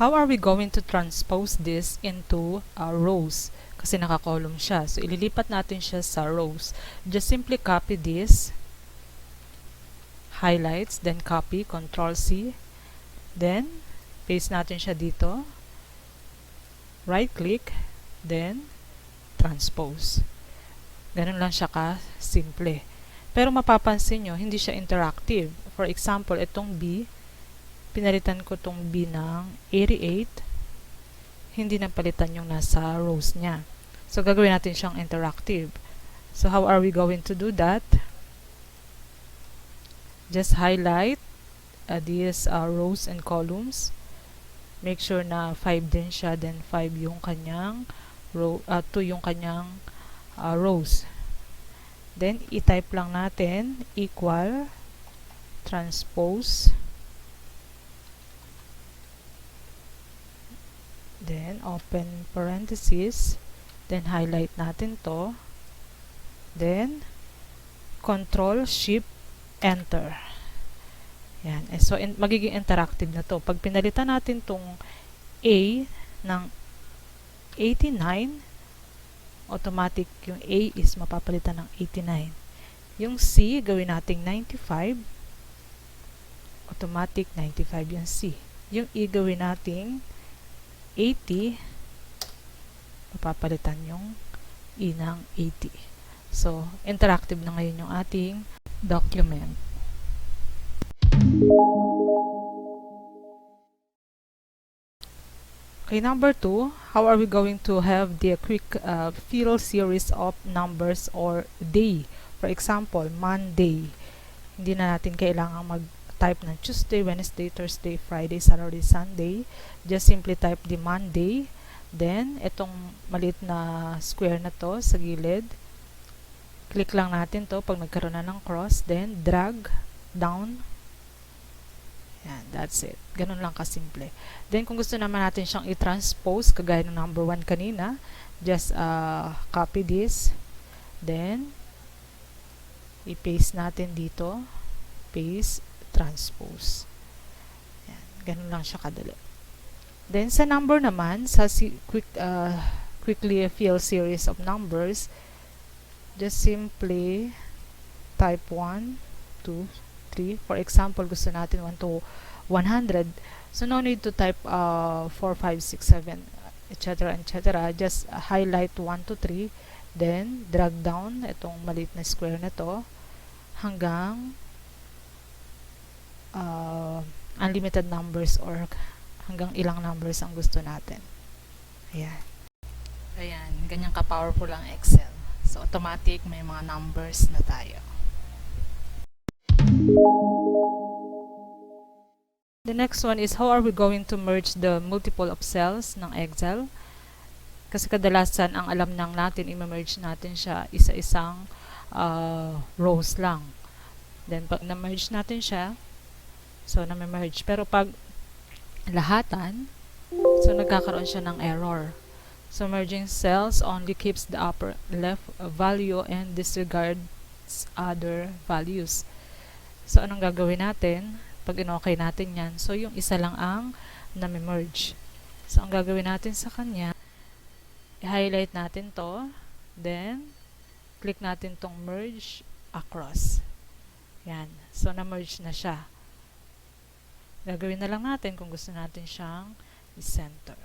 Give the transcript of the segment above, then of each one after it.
How are we going to transpose this into rows? Kasi naka-column siya. So, ililipat natin siya sa rows. Just simply copy this, highlights, then copy, Control-C, then paste natin siya dito, right-click, then transpose. Ganun lang siya ka-simple. Pero mapapansin nyo, hindi siya interactive. For example, itong B, pinalitan ko itong B ng 88, hindi na palitan yung nasa rows niya. So, gagawin natin siyang interactive. So, how are we going to do that? Just highlight these rows and columns. Make sure na 5 din siya, then 5 yung kanyang row, 2 yung kanyang rows. Then, i-type lang natin equal transpose. Then, open parenthesis. Then, highlight natin to. Then, Control-Shift-Enter. Yan. So, magiging interactive na to. Pag pinalitan natin tong A ng 89, automatic yung A is mapapalitan ng 89. Yung C, gawin nating 95. Automatic 95 yung C. Yung E, gawin nating 80. Mapapalitan yung E ng 80. So, interactive na ngayon yung ating document. Okay, number 2, how are we going to have the quick fill series of numbers or day? For example, Monday. Hindi na natin kailangan mag-type ng Tuesday, Wednesday, Thursday, Friday, Saturday, Sunday. Just simply type the Monday. Then, itong maliit na square na to sa gilid. Click lang natin to pag nagkaroon na ng cross. Then, drag down. Yan, that's it. Ganun lang kasimple. Then, kung gusto naman natin siyang i-transpose, kagaya ng number 1 kanina, just copy this. Then, i-paste natin dito. Paste, transpose. Yan, ganun lang siya kadali. Then, sa number naman, sa quickly fill series of numbers, just simply type 1, 2, 3. For example, gusto natin 1 to 100. So, no need to type 4, 5, 6, 7, etc. etc. Just highlight 1 to 3. Then, drag down itong maliit na square na to hanggang unlimited numbers or hanggang ilang numbers ang gusto natin. Ayan. Ayan. Ganyan ka-powerful ang Excel. So, automatic may mga numbers na tayo. The next one is how are we going to merge the multiple of cells ng Excel? Kasi kadalasan ang alam nang natin, i-merge natin siya isa-isang rows lang. Then pag na-merge natin siya, so na-merge. Pero pag lahatan, so nagkakaroon siya ng error. So merging cells only keeps the upper left value and disregards other values. So anong gagawin natin? Pag in-okay natin yan, so yung isa lang ang na-merge. So ang gagawin natin sa kanya, i-highlight natin to, then click natin tong merge across. Yan. So na-merge na siya. Gagawin na lang natin kung gusto natin siyang i-center.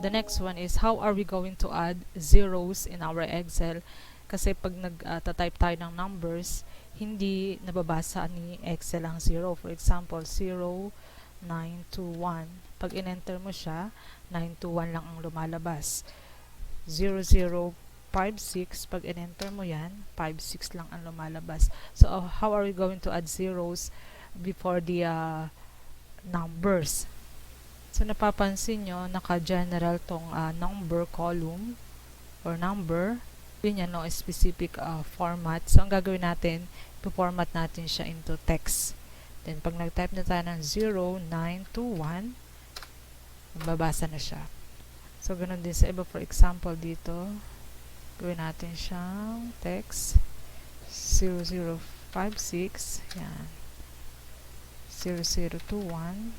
The next one is how are we going to add zeros in our Excel? Kasi pag nag-type tayo ng numbers, hindi nababasa ni Excel ang 0. For example, 0, 9, 2, 1. Pag in-enter mo siya, 9, 2, 1 lang ang lumalabas. 0, 0, 5, 6. Pag in-enter mo yan, 5, 6 lang ang lumalabas. So, how are we going to add zeros before the numbers? So, napapansin nyo, naka-general tong number column or number. Yun yan, no, specific format. So, ang gagawin natin, i-format natin siya into text. Then, pag nag-type na tayo ng 0, 9, 2, 1, mababasa na siya. So, ganun din sa iba. For example, dito, gawin natin siyang text 0056. Yan. 0021.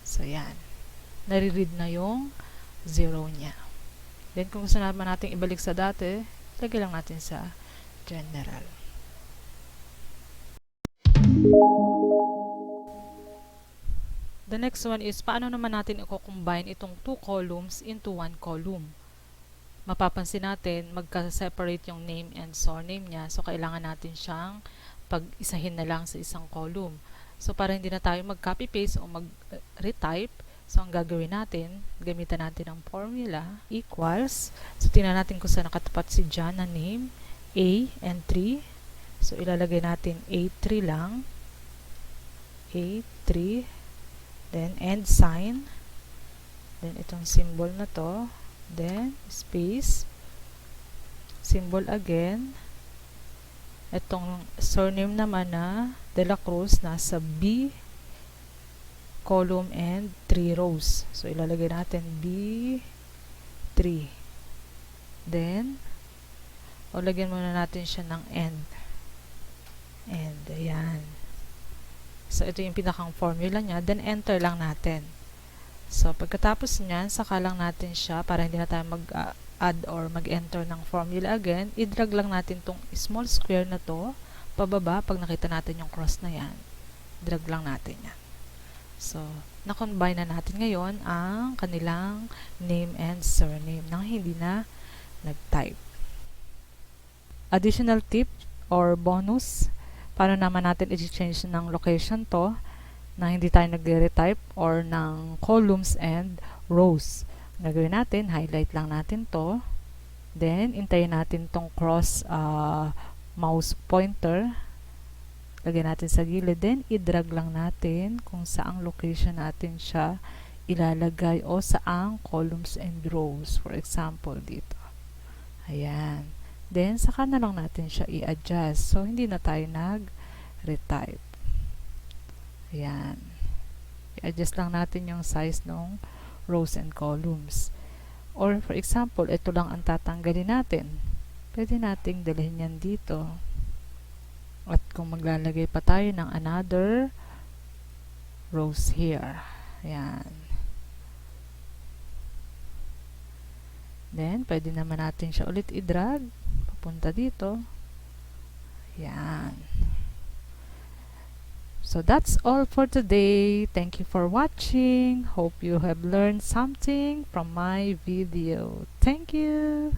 So, yan. Nare-read na yung 0 niya. Then, kung gusto naman natin ibalik sa dati, lagay lang natin sa general. The next one is, paano naman natin i-combine itong 2 columns into 1 column? Mapapansin natin, magka-separate yung name and surname niya. So, kailangan natin siyang pag-isahin na lang sa isang column. So, para hindi na tayo mag-copy-paste o mag-retype, so, ang gagawin natin, gamitan natin ang formula, equals. So, tingnan natin kung saan nakatapat si John na name, A and 3. So, ilalagay natin A3 lang. A3. Then, and sign. Then, itong symbol na to. Then, space. Symbol again. Itong surname naman na De La Cruz, nasa B column and 3 rows. So, ilalagay natin B3. Then, lagyan muna natin siya ng end. And, ayan. So, ito yung pinakang formula niya. Then, enter lang natin. So, pagkatapos niyan, saka lang natin siya, para hindi na tayo mag-add or mag-enter ng formula again, i-drag lang natin tong small square na to, pababa, pag nakita natin yung cross na yan. Drag lang natin yan. So, na-combine na natin ngayon ang kanilang name and surname nang hindi na nag-type. Additional tip or bonus, paano naman natin i-change ng location to na hindi tayo nag-retype or ng columns and rows. Ang gagawin natin, highlight lang natin to. Then, intayin natin tong cross mouse pointer. Lagyan natin sa gilid. Then, i-drag lang natin kung saang location natin siya ilalagay o saang columns and rows. For example, dito. Ayan. Then, saka na lang natin siya i-adjust. So, hindi na tayo nag-retype. Ayan. I-adjust lang natin yung size ng rows and columns. Or, for example, ito lang ang tatanggalin natin. Pwede nating dalhin yan dito. At kung maglalagay pa tayo ng another rows here. Ayan. Then, pwede naman natin siya ulit i-drag. Papunta dito. Ayan. So, that's all for today. Thank you for watching. Hope you have learned something from my video. Thank you.